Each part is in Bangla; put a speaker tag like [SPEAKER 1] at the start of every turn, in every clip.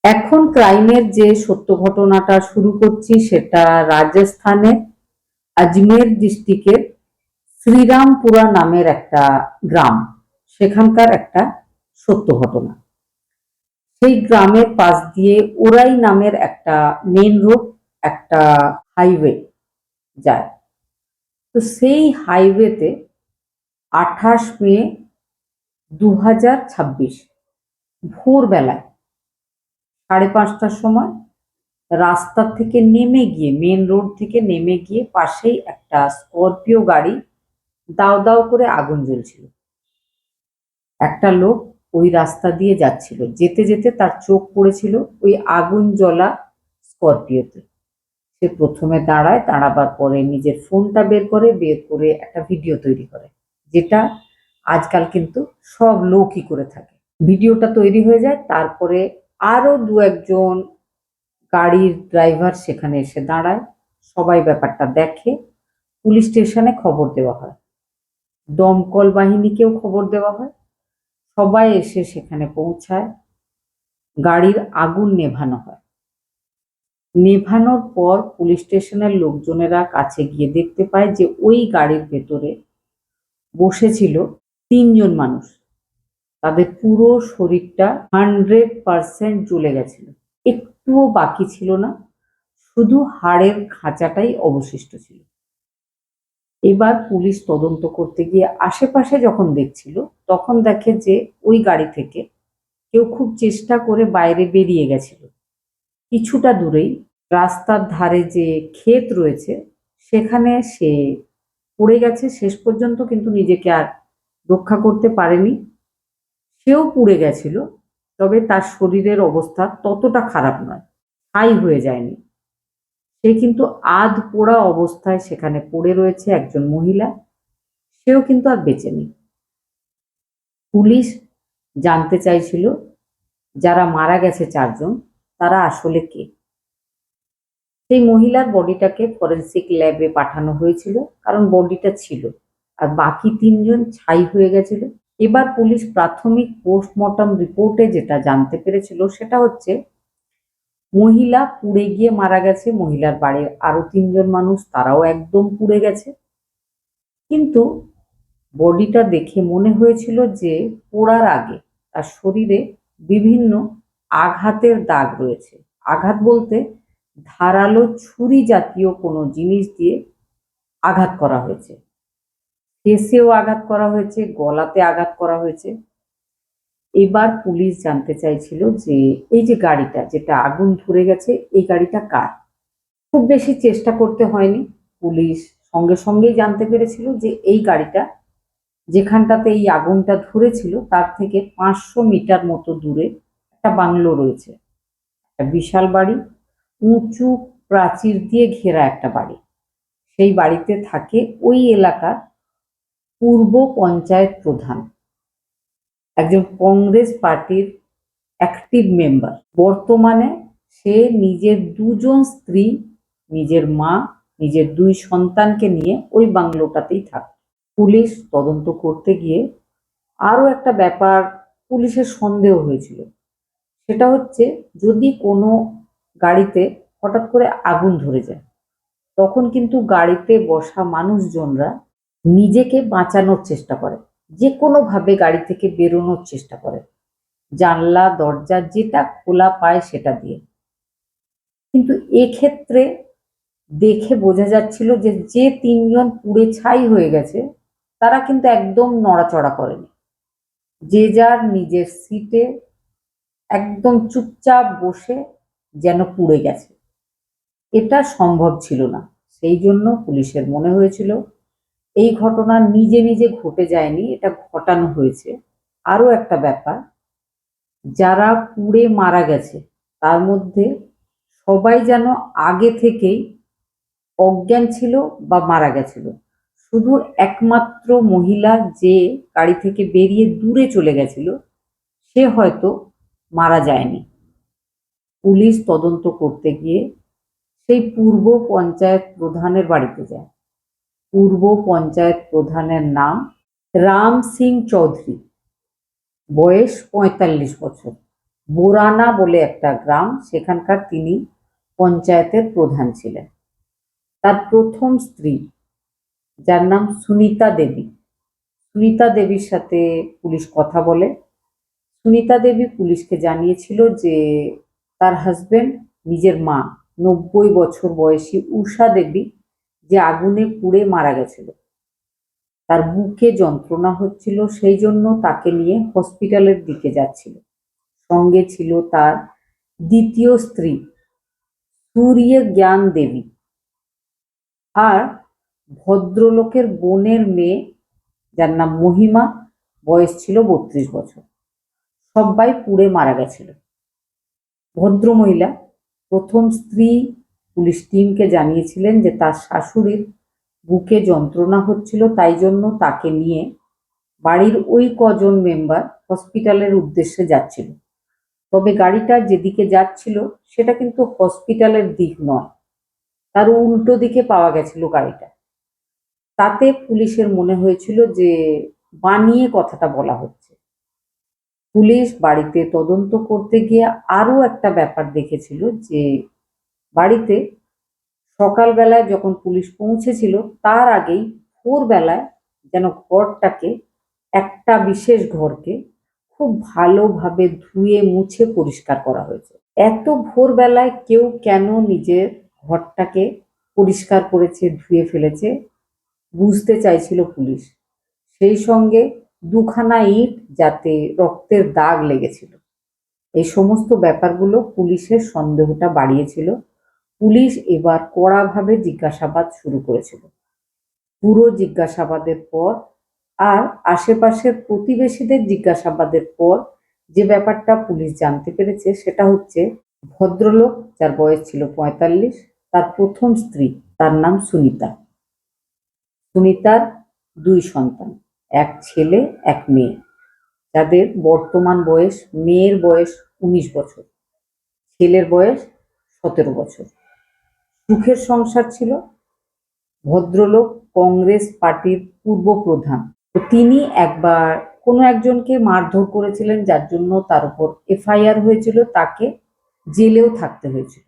[SPEAKER 1] এখন ক্রাইমের যে সত্য ঘটনাটা শুরু করছি সেটা রাজস্থানের আজমের ডিস্ট্রিক্টের শ্রীরামপুরা নামের একটা গ্রাম, সেখানকার একটা সত্য ঘটনা। সেই গ্রামের পাশ দিয়ে ওরাই নামের একটা মেন রোড, একটা হাইওয়ে যায়। তো সেই হাইওয়েতে 28 মে 2026 ভোরবেলায় 5:30টার সময় রাস্তা থেকে নেমে গিয়ে, মেন রোড থেকে নেমে গিয়ে পাশেই একটা স্করপিও গাড়ি দাউ দাউ করে আগুন জ্বলছিল। একটা লোক ওই রাস্তা দিয়ে যাচ্ছিল, যেতে যেতে তার চোখ পড়েছিল ওই আগুন জ্বলা স্করপিওতে। সে প্রথমে দাঁড়ায়, দাঁড়াবার পরে নিজের ফোনটা বের করে একটা ভিডিও তৈরি করে, যেটা আজকাল কিন্তু সব লোকই করে থাকে। ভিডিওটা তৈরি হয়ে যায়, তারপরে আরো দু একজন গাড়ির ড্রাইভার সেখানে এসে দাঁড়ায়, সবাই ব্যাপারটা দেখে, পুলিশ স্টেশনে খবর দেওয়া হয়, দমকল বাহিনীকেও খবর দেওয়া হয়, সবাই এসে সেখানে পৌঁছায়, গাড়ির আগুন নেভানো হয়। নেভানোর পর পুলিশ স্টেশনের লোকজনেরা কাছে গিয়ে দেখতে পায় যে ওই গাড়ির ভেতরে বসেছিল 3জন মানুষ। তাদের পুরো শরীরটা 100% জ্বলে গেছিল, একটুও বাকি ছিল না, শুধু হাড়ের খাঁচাটাই অবশিষ্ট ছিল। এবার পুলিশ তদন্ত করতে গিয়ে আশেপাশে যখন দেখছিল, তখন দেখে যে ওই গাড়ি থেকে কেউ খুব চেষ্টা করে বাইরে বেরিয়ে গেছিল। কিছুটা দূরেই রাস্তার ধারে যে ক্ষেত রয়েছে সেখানে সে পড়ে গেছে, শেষ পর্যন্ত কিন্তু নিজেকে আর রক্ষা করতে পারেনি, সেও পুড়ে গেছিল। তবে তার শরীরের অবস্থা ততটা খারাপ নয়, ছাই হয়ে যায়নি। সে কিন্তু আধ পোড়া অবস্থায় সেখানে পড়ে রয়েছে, একজন মহিলা, সেও কিন্তু আর বেঁচে নেই। পুলিশ জানতে চাইছিল যারা মারা গেছে 4জন, তারা আসলে কে। সেই মহিলার বডিটাকে ফরেন্সিক ল্যাবে পাঠানো হয়েছিল, কারণ বডিটা ছিল, আর বাকি 3জন ছাই হয়ে গেছিল। এবার পুলিশ প্রাথমিক পোস্টমর্টম রিপোর্টে যেটা জানতে পেরেছিল সেটা হচ্ছে মহিলা পুড়ে গিয়ে মারা গেছে, মহিলার বাড়ির আরো 3জন মানুষ তারাও একদম পুড়ে গেছে। কিন্তু বডিটা দেখে মনে হয়েছিল যে পোড়ার আগে তার শরীরে বিভিন্ন আঘাতের দাগ রয়েছে। আঘাত বলতে ধারালো ছুরি জাতীয় কোনো জিনিস দিয়ে আঘাত করা হয়েছে, ফেসেও আঘাত করা হয়েছে, গলাতে আঘাত করা হয়েছে। এবার পুলিশ জানতে চাইছিল যে এই যে গাড়িটা যেটা আগুন ধরে গেছে, এই গাড়িটা কার। খুব বেশি চেষ্টা করতে হয়নি, পুলিশ সঙ্গে সঙ্গেই জানতে পেরেছিল যে এই গাড়িটা যেখানটাতে এই আগুনটা ধরেছিল তার থেকে 500 মিটার মতো দূরে একটা বাংলো রয়েছে, একটা বিশাল বাড়ি, উঁচু প্রাচীর দিয়ে ঘেরা একটা বাড়ি। সেই বাড়িতে থাকে ওই এলাকার পূর্ব পঞ্চায়েত প্রধান, একজন কংগ্রেস পার্টির অ্যাক্টিভ মেম্বার। বর্তমানে সে নিজের 2জন স্ত্রী, নিজের মা, নিজের 2 সন্তানকে নিয়ে ওই বাংলোটাতেই থাকে। পুলিশ তদন্ত করতে গিয়ে আরো একটা ব্যাপার পুলিশের সন্দেহ হয়েছিল, সেটা হচ্ছে যদি কোনো গাড়িতে হঠাৎ করে আগুন ধরে যায়, তখন কিন্তু গাড়িতে বসা মানুষজনরা নিজেকে বাঁচানোর চেষ্টা করে, যে কোনোভাবে গাড়ি থেকে বেরোনোর চেষ্টা করে, জানলা দরজা যেটা খোলা পায় সেটা দিয়ে। কিন্তু এক্ষেত্রে দেখে বোঝা যাচ্ছিল যে যে 3জন পুড়ে ছাই হয়ে গেছে তারা কিন্তু একদম নড়াচড়া করেনি, যে যার নিজের সিটে একদম চুপচাপ বসে যেন পুড়ে গেছে। এটা সম্ভব ছিল না, সেই জন্য পুলিশের মনে হয়েছিল এই ঘটনা নিজে নিজে ঘটে যায়নি, এটা ঘটানো হয়েছে। আরো একটা ব্যাপার, যারা পুড়ে মারা গেছে তার মধ্যে সবাই যেন আগে থেকেই অজ্ঞান ছিল বা মারা গেছিল, শুধু একমাত্র মহিলা যে গাড়ি থেকে বেরিয়ে দূরে চলে গেছিল সে হয়তো মারা যায়নি। পুলিশ তদন্ত করতে গিয়ে সেই পূর্ব পঞ্চায়েত প্রধানের বাড়িতে যায়। পূর্ব পঞ্চায়েত প্রধানের নাম রাম সিং চৌধুরী, বয়স 45 বছর, বোরানা বলে একটা গ্রাম, সেখানকার তিনি পঞ্চায়েতের প্রধান ছিলেন। তার প্রথম স্ত্রী, যার নাম সুনিতা দেবী, সুনিতা দেবীর সাথে পুলিশ কথা বলে। সুনিতা দেবী পুলিশকে জানিয়েছিল যে তার হাজবেন্ড, নিজের মা 90 বছর বয়সী উষা দেবী, যে আগুনে পুড়ে মারা গেছিল। তার বুকে যন্ত্রণা হচ্ছিল, সেই জন্য তাকে নিয়ে হসপিটালের দিকে যাচ্ছিল। সঙ্গে ছিল তার দ্বিতীয় স্ত্রী সূর্য জ্ঞান দেবী আর ভদ্রলোকের বোনের মেয়ে, যার নাম মহিমা, বয়স ছিল 32 বছর। সবাই পুড়ে মারা গেছিল। ভদ্রমহিলা প্রথম স্ত্রী পুলিশ টিমকে জানিয়েছিলেন যে তার শাশুড়ির বুকে যন্ত্রণা হচ্ছিল, তাই জন্য তাকে নিয়ে বাড়ির ওই কজন মেম্বার হসপিটালের উদ্দেশ্যে যাচ্ছিল। তবে গাড়িটা যেদিকে যাচ্ছিল সেটা কিন্তু হসপিটালের দিক নয়, তার উল্টো দিকে পাওয়া গেছিল গাড়িটা। তাতে পুলিশের মনে হয়েছিল যে বানিয়ে কথাটা বলা হচ্ছে। পুলিশ বাড়িতে তদন্ত করতে গিয়ে আরো একটা ব্যাপার দেখেছিল যে বাড়িতে সকালবেলায় যখন পুলিশ পৌঁছেছিল তার আগেই ভোরবেলায় যেন ঘরটাকে, একটা বিশেষ ঘরকে খুব ভালোভাবে ধুয়ে মুছে পরিষ্কার করা হয়েছে। এত ভোরবেলায় কেউ কেন নিজের ঘরটাকে পরিষ্কার করেছে, ধুয়ে ফেলেছে, বুঝতে চাইছিল পুলিশ। সেই সঙ্গে দুখানা ইট যাতে রক্তের দাগ লেগেছিল। এই সমস্ত ব্যাপারগুলো পুলিশের সন্দেহটা বাড়িয়েছিল। পুলিশ এবার কড়াভাবে জিজ্ঞাসাবাদ শুরু করেছিল। পুরো জিজ্ঞাসাবাদের পর আর আশেপাশের প্রতিবেশীদের জিজ্ঞাসাবাদের পর যে ব্যাপারটা পুলিশ জানতে পেরেছে সেটা হচ্ছে, ভদ্রলোক, যার বয়স ছিল 45, তার প্রথম স্ত্রী, তার নাম সুনিতা। সুনিতার 2 সন্তান, এক ছেলে এক মেয়ে, যাদের বর্তমান বয়স, মেয়ের বয়স 19 বছর, ছেলের বয়স 17 বছর। সুখের সংসার ছিল। ভদ্রলোক কংগ্রেস পার্টির পূর্ব প্রধান। তো তিনি একবার কোনো একজনকে মারধর করেছিলেন, যার জন্য তার উপর এফআইআর হয়েছিল, তাকে জেলেও থাকতে হয়েছিল।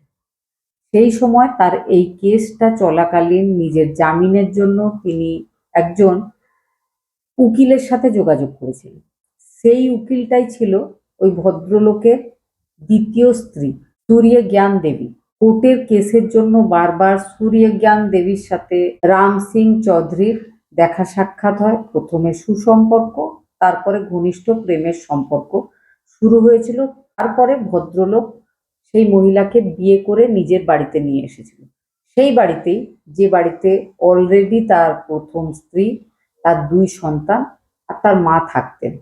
[SPEAKER 1] সেই সময় তার এই কেসটা চলাকালীন নিজের জামিনের জন্য তিনি একজন উকিলের সাথে যোগাযোগ করেছিলেন। সেই উকিলটাই ছিল ওই ভদ্রলোকের দ্বিতীয় স্ত্রী সূর্য জ্ঞান দেবী। কোর্টের কেসের জন্য বারবার সূর্য জ্ঞান দেবীর সাথে রাম সিং চৌধুরীর দেখা সাক্ষাৎ হয়। প্রথমে সুসম্পর্ক, তারপরে ঘনিষ্ঠ প্রেমের সম্পর্ক শুরু হয়েছিল। তারপরে ভদ্রলোক সেই মহিলাকে বিয়ে করে নিজের বাড়িতে নিয়ে এসেছিল। সেই বাড়িতেই, যে বাড়িতে অলরেডি তার প্রথম স্ত্রী, তার 2 সন্তান আর তার মা থাকতেন।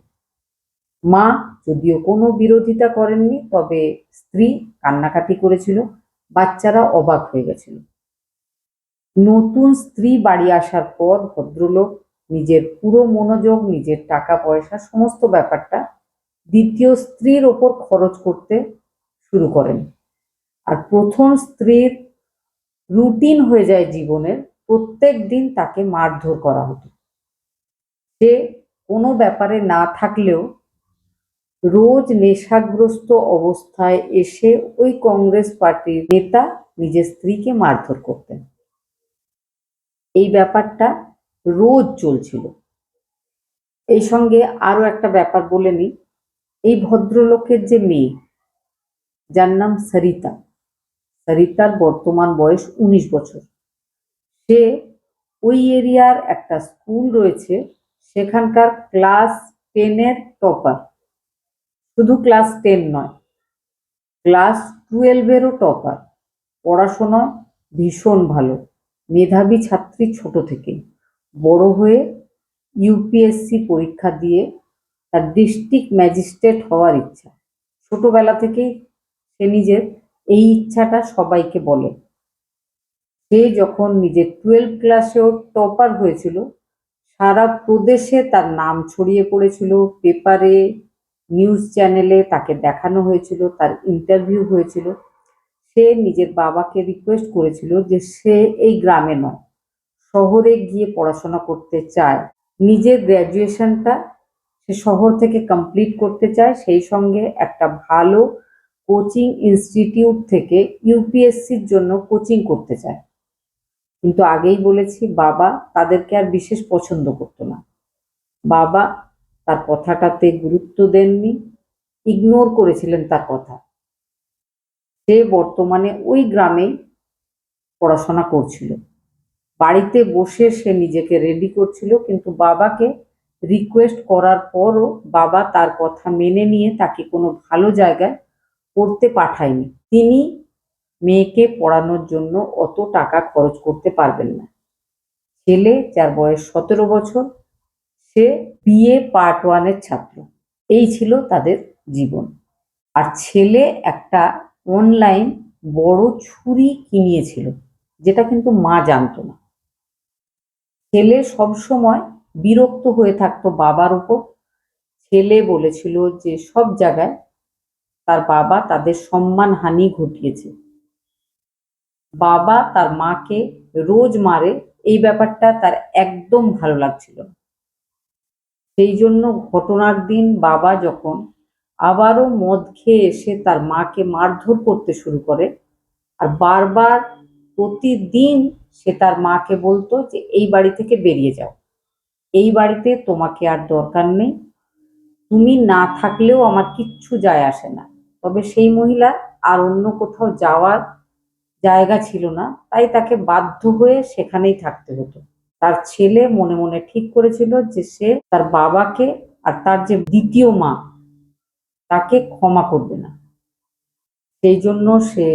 [SPEAKER 1] মা যদিও কোনো বিরোধিতা করেননি, তবে স্ত্রী কান্নাকাটি করেছিল, বাচ্চারা অবাক হয়ে গেছিল। নতুন স্ত্রী বাড়ি আসার পর ভদ্রলোক নিজের পুরো মনোযোগ, নিজের টাকা পয়সা, সমস্ত ব্যাপারটা দ্বিতীয় স্ত্রীর ওপর খরচ করতে শুরু করেন। আর প্রথম স্ত্রীর রুটিন হয়ে যায় জীবনের, প্রত্যেক দিন তাকে মারধর করা হতো। সে কোনো ব্যাপারে না থাকলেও রোজ নেশাগ্রস্ত অবস্থায় এসে ওই কংগ্রেস পার্টির নেতা নিজের স্ত্রীকে মারধর করতেন। এই ব্যাপারটা রোজ চলছিল। এই সঙ্গে আরো একটা ব্যাপার বলে নিই, এই ভদ্রলোকের যে মেয়ে, যার নাম সরিতা, সরিতার বর্তমান বয়স 19 বছর। সে ওই এরিয়ার একটা স্কুল রয়েছে, সেখানকার ক্লাস 10-এর টপার। শুধু ক্লাস 10 নয়, ক্লাস 12-এরও টপার। পড়াশোনা ভীষণ ভালো, মেধাবী ছাত্রী ছোট থেকে। বড় হয়ে ইউপিএসসি পরীক্ষা দিয়ে তার ডিস্ট্রিক্ট ম্যাজিস্ট্রেট হওয়ার ইচ্ছা। ছোটবেলা থেকেই সে নিজের এই ইচ্ছাটা সবাইকে বলে। সে যখন নিজের 12 ক্লাসেও টপার হয়েছিল, সারা প্রদেশে তার নাম ছড়িয়ে পড়েছিল, পেপারে, নিউজ চ্যানেলে তাকে দেখানো হয়েছিল, তার ইন্টারভিউ হয়েছিল। সে নিজের বাবাকে রিকোয়েস্ট করেছিল যে সে এই গ্রামে নয়, শহরে গিয়ে পড়াশোনা করতে চায়। নিজের গ্র্যাজুয়েশনটা সে শহর থেকে কমপ্লিট করতে চায়, সেই সঙ্গে একটা ভালো কোচিং ইনস্টিটিউট থেকে ইউপিএসসির জন্য কোচিং করতে চায়। কিন্তু আগেই বলেছি, বাবা তাদেরকে আর বিশেষ পছন্দ করতো না। বাবা তার কথাটাতে গুরুত্ব দেননি, ইগনোর করেছিলেন তার কথা। সে বর্তমানে ওই গ্রামেই পড়াশোনা করছিল। বাড়িতে বসে সে নিজেকে রেডি করছিল, কিন্তু বাবাকে রিকোয়েস্ট করার পরও বাবা তার কথা মেনে নিয়ে তাকে কোনো ভালো জায়গায় পড়তে পাঠায়নি। তিনি মেয়েকে পড়ানোর জন্য অত টাকা খরচ করতে পারবেন না। ছেলে, যার বয়স 17 বছর, সে বিএ পার্ট 1-এর ছাত্র। এই ছিল তাদের জীবন। আর ছেলে একটা অনলাইন বড় ছুরি কিনিয়েছিল, যেটা কিন্তু মা জানতো না। ছেলে সবসময় বিরক্ত হয়ে থাকতো বাবার উপর। ছেলে বলেছিল যে সব জায়গায় তার বাবা তাদের সম্মানহানি ঘটিয়েছে, বাবা তার মাকে রোজ মারে, এই ব্যাপারটা তার একদম ভালো লাগছিল না। সেই জন্য ঘটনার দিন বাবা যখন আবারও মদ খেয়ে এসে তার মাকে মারধর করতে শুরু করে, আর বারবার প্রতিদিন সে তার মাকে বলতো যে এই বাড়ি থেকে বেরিয়ে যাও, এই বাড়িতে তোমাকে আর দরকার নেই, তুমি না থাকলেও আমার কিচ্ছু যায় আসে না। তবে সেই মহিলার আর অন্য কোথাও যাওয়ার জায়গা ছিল না, তাই তাকে বাধ্য হয়ে সেখানেই থাকতে হতো। তার ছেলে মনে মনে ঠিক করেছিল যে সে তার বাবাকে আর তার যে দ্বিতীয় মা তাকে ক্ষমা করবে না। সেই জন্য সে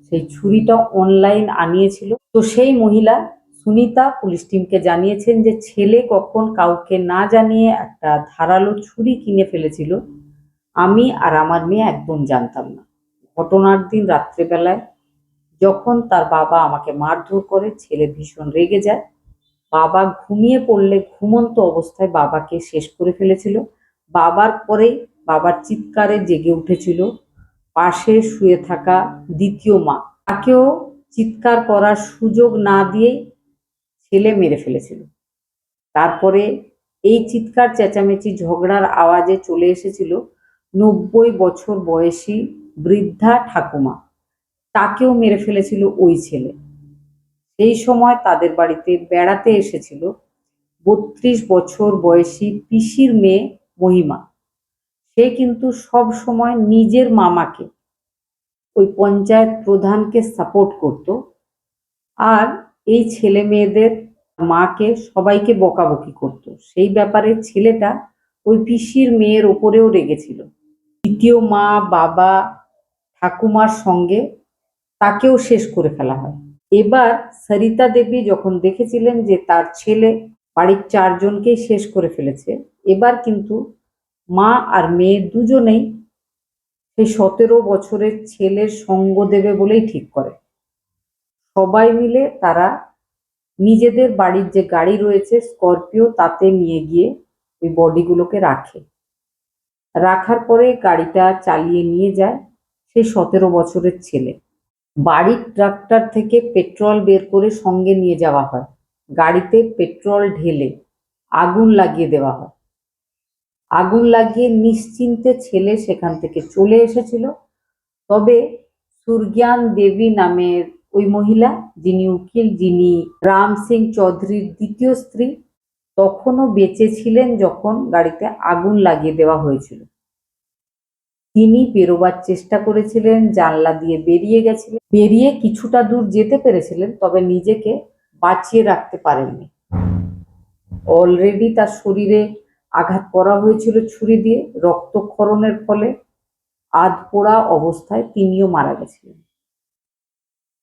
[SPEAKER 1] সেই ছুরিটা অনলাইন আনিয়েছিল। তো সেই মহিলা সুনিতা পুলিশ টিমকে জানিয়েছেন যে ছেলে কখন কাউকে না জানিয়ে একটা ধারালো ছুরি কিনে ফেলেছিল, আমি আর আমার মেয়ে একদম জানতাম না। ঘটনার দিন রাত্রেবেলায় যখন তার বাবা আমাকে মারধর করে, ছেলে ভীষণ রেগে যায়। বাবা ঘুমিয়ে পড়লে ঘুমন্ত অবস্থায় বাবাকে শেষ করে ফেলেছিল। বাবার পরেই বাবার চিৎকারে জেগে উঠেছিল পাশে শুয়ে থাকা দ্বিতীয় মা। তাকেও চিৎকার করার সুযোগ না দিয়েই ছেলে মেরে ফেলেছিল। তারপরে এই চিৎকার চেঁচামেচি ঝগড়ার আওয়াজে চলে এসেছিল 90 বছর বয়সী বৃদ্ধা ঠাকুমা, তাকেও মেরে ফেলেছিল ওই ছেলে। সেই সময় তাদের বাড়িতে বেড়াতে এসেছিল 32 বছর বয়সী পিসির মেয়ে মহিমা। সে কিন্তু সব সময় নিজের মামাকে, ওই পঞ্চায়েত প্রধানকে সাপোর্ট করত, আর এই ছেলে মেয়েদের মাকে সবাইকে বকাবকি করত। সেই ব্যাপারে ছেলেটা ওই পিসির মেয়ের ওপরেও রেগেছিল। দ্বিতীয় মা, বাবা, ঠাকুমার সঙ্গে তাকেও শেষ করে ফেলা হয়। এবার সরিতা দেবী যখন দেখেছিলেন যে তার ছেলে বাড়ির 4জনকেই শেষ করে ফেলেছে, এবার কিন্তু মা আর মেয়ে দুজনেই সেই 17 বছরের ছেলের সঙ্গ দেবে বলেই ঠিক করে। সবাই মিলে তারা নিজেদের বাড়ির যে গাড়ি রয়েছে স্করপিও, তাতে নিয়ে গিয়ে ওই বডিগুলোকে রাখে। রাখার পরে গাড়িটা চালিয়ে নিয়ে যায় সেই 17 বছরের ছেলে। বাড়ির ট্রাক্টর থেকে পেট্রোল বের করে সঙ্গে নিয়ে যাওয়া হয়, গাড়িতে পেট্রোল ঢেলে আগুন লাগিয়ে দেওয়া হয়। আগুন লাগিয়ে নিশ্চিন্তে ছেলে সেখান থেকে চলে এসেছিল। তবে সুরজ্ঞান দেবী নামের ওই মহিলা, যিনি উকিল, যিনি রাম সিং চৌধুরীর দ্বিতীয় স্ত্রী, তখনও বেঁচে ছিলেন যখন গাড়িতে আগুন লাগিয়ে দেওয়া হয়েছিল। তিনি বেরোবার চেষ্টা করেছিলেন, জানলা দিয়ে বেরিয়ে গেছিলেন, বেরিয়ে কিছুটা দূর যেতে পেরেছিলেন, তবে নিজেকে বাঁচিয়ে রাখতে পারেননি। অলরেডি তার শরীরে আঘাত করা হয়েছিল ছুরি দিয়ে, রক্তক্ষরণের ফলে আধপোড়া অবস্থায় তিনিও মারা গেছিলেন।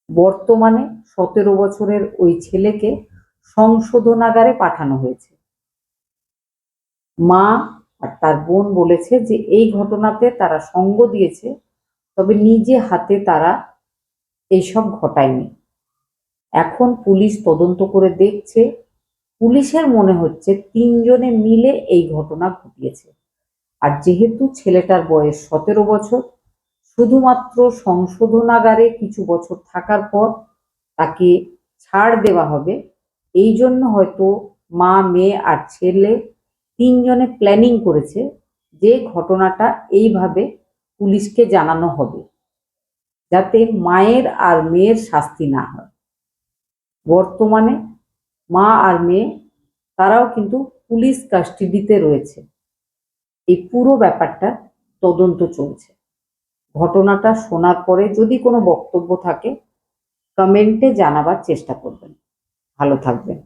[SPEAKER 1] বর্তমানে 17 বছরের ওই ছেলেকে সংশোধনাগারে পাঠানো হয়েছে। মা আর তার বোন বলেছে যে এই ঘটনাতে তারা সঙ্গ দিয়েছে, তবে নিজে হাতে তারা এইসব ঘটায়নি। এখন পুলিশ তদন্ত করে দেখছে। পুলিশের মনে হচ্ছে 3জনে মিলে এই ঘটনা ঘটিয়েছে। আর যেহেতু ছেলেটার বয়স 17 বছর, শুধুমাত্র সংশোধনাগারে কিছু বছর থাকার পর তাকে ছাড় দেওয়া হবে, এই জন্য হয়তো মা, মেয়ে আর ছেলে তিনজনে প্ল্যানিং করেছে যে ঘটনাটা এইভাবে পুলিশকে জানানো হবে, যাতে মায়ের আর মেয়ের শাস্তি না হয়। বর্তমানে মা আর মেয়ে তারাও কিন্তু পুলিশ কাস্টাডিতে রয়েছে। এই পুরো ব্যাপারটা তদন্ত চলছে। ঘটনাটা শোনার পরে যদি কোনো বক্তব্য থাকে কমেন্টে জানাবার চেষ্টা করবেন। ভালো থাকবেন।